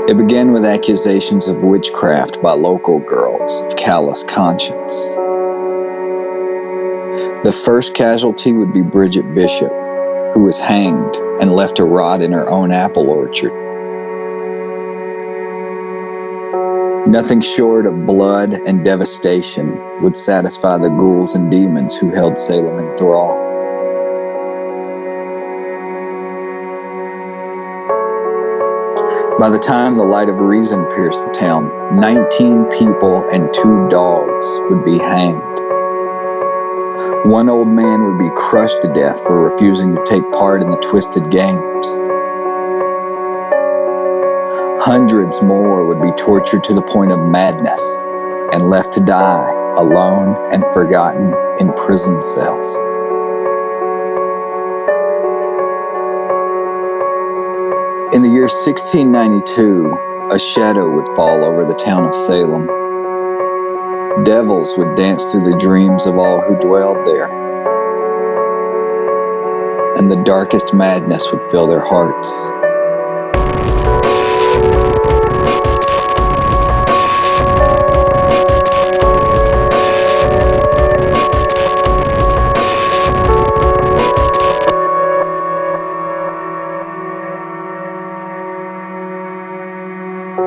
It began with accusations of witchcraft by local girls of callous conscience. The first casualty would be Bridget Bishop, who was hanged and left to rot in her own apple orchard. Nothing short of blood and devastation would satisfy the ghouls and demons who held Salem in thrall. By the time the light of reason pierced the town, 19 people and 2 dogs would be hanged. One old man would be crushed to death for refusing to take part in the twisted games. Hundreds more would be tortured to the point of madness and left to die alone and forgotten in prison cells. In the year 1692, a shadow would fall over the town of Salem. Devils would dance through the dreams of all who dwelled there, and the darkest madness would fill their hearts.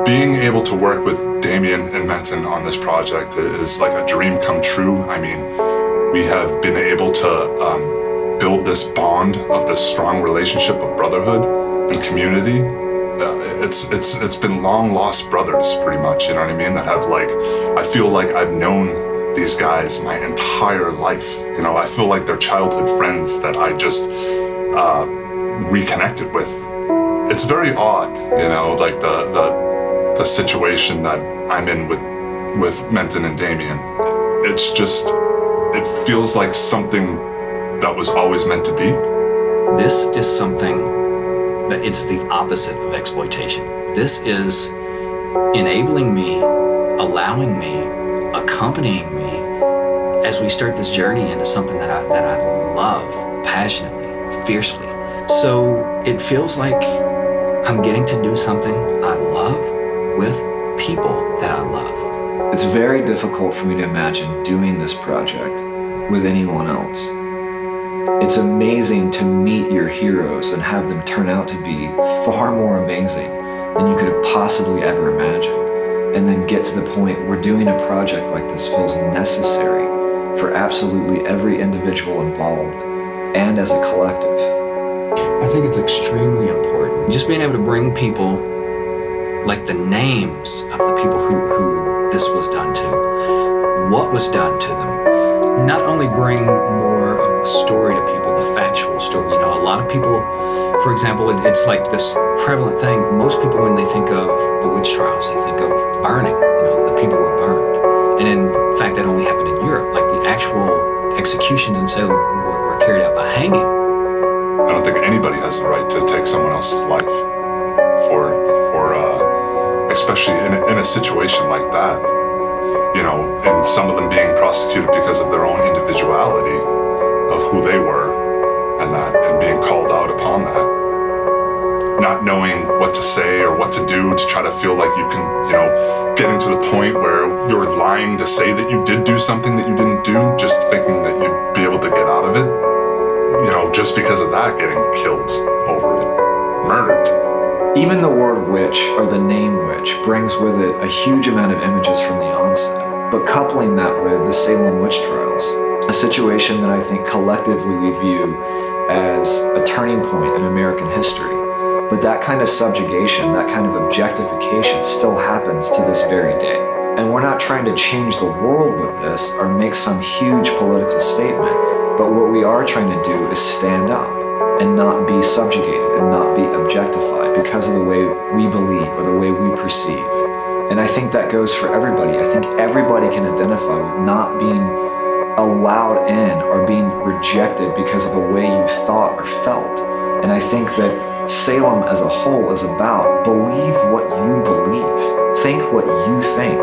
Being able to work with Damien and Menton on this project is like a dream come true. I mean, we have been able to build this bond of this strong relationship of brotherhood and community. It's been long lost brothers, pretty much, you know what I mean? That have I feel like I've known these guys my entire life. You know, I feel like they're childhood friends that I just reconnected with. It's very odd, you know, like the situation that I'm in with Menton and Damien. It's just, it feels like something that was always meant to be. This is something that it's the opposite of exploitation. This is enabling me, allowing me, accompanying me as we start this journey into something that I love passionately, fiercely. So it feels like I'm getting to do something I love with people that I love. It's very difficult for me to imagine doing this project with anyone else. It's amazing to meet your heroes and have them turn out to be far more amazing than you could have possibly ever imagined. And then get to the point where doing a project like this feels necessary for absolutely every individual involved and as a collective. I think it's extremely important. Just being able to bring people, like the names of the people who this was done to, what was done to them. Not only bring more of the story to people, the factual story. You know, a lot of people, for example, it's like this prevalent thing. Most people, when they think of the witch trials, they think of burning. You know, the people were burned. And in fact, that only happened in Europe. Like the actual executions in Salem were carried out by hanging. I don't think anybody has the right to take someone else's life especially in a situation like that, you know, and some of them being prosecuted because of their own individuality of who they were and being called out upon that. Not knowing what to say or what to do to try to feel like you can, you know, getting to the point where you're lying to say that you did do something that you didn't do, just thinking that you'd be able to get out of it. You know, just because of that, getting killed over it, murdered. Even the word witch, or the name witch, brings with it a huge amount of images from the onset. But coupling that with the Salem witch trials, a situation that I think collectively we view as a turning point in American history. But that kind of subjugation, that kind of objectification still happens to this very day. And we're not trying to change the world with this or make some huge political statement, but what we are trying to do is stand up and not be subjugated and not be objectified because of the way we believe or the way we perceive. And I think that goes for everybody. I think everybody can identify with not being allowed in or being rejected because of a way you thought or felt. And I think that Salem as a whole is about believe what you believe, think what you think,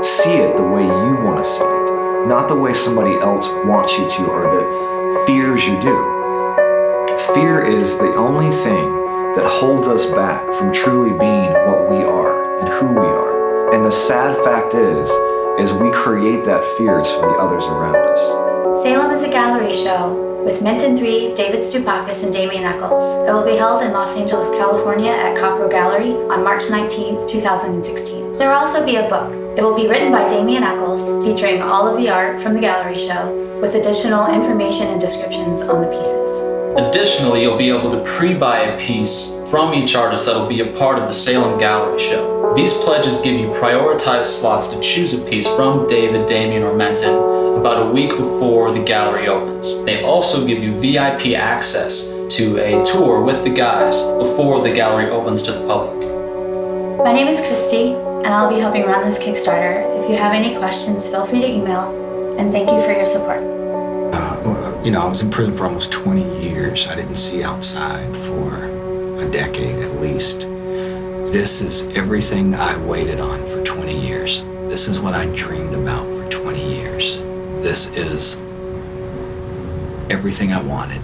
see it the way you want to see it, not the way somebody else wants you to or that fears you do. Fear is the only thing that holds us back from truly being what we are. and who we are. And the sad fact is we create that fears for the others around us. Salem is a gallery show with Minton 3, David Stupakis, and Damien Eccles. It will be held in Los Angeles, California at Copro Gallery on March 19th, 2016. There will also be a book. It will be written by Damien Eccles, featuring all of the art from the gallery show, with additional information and descriptions on the pieces. Additionally, you'll be able to pre-buy a piece from each artist that will be a part of the Salem Gallery Show. These pledges give you prioritized slots to choose a piece from David, Damien, or Menton about a week before the gallery opens. They also give you VIP access to a tour with the guys before the gallery opens to the public. My name is Christy, and I'll be helping run this Kickstarter. If you have any questions, feel free to email, and thank you for your support. I was in prison for almost 20 years. I didn't see outside for a decade at least. This is everything I waited on for 20 years. This is what I dreamed about for 20 years. This is everything I wanted.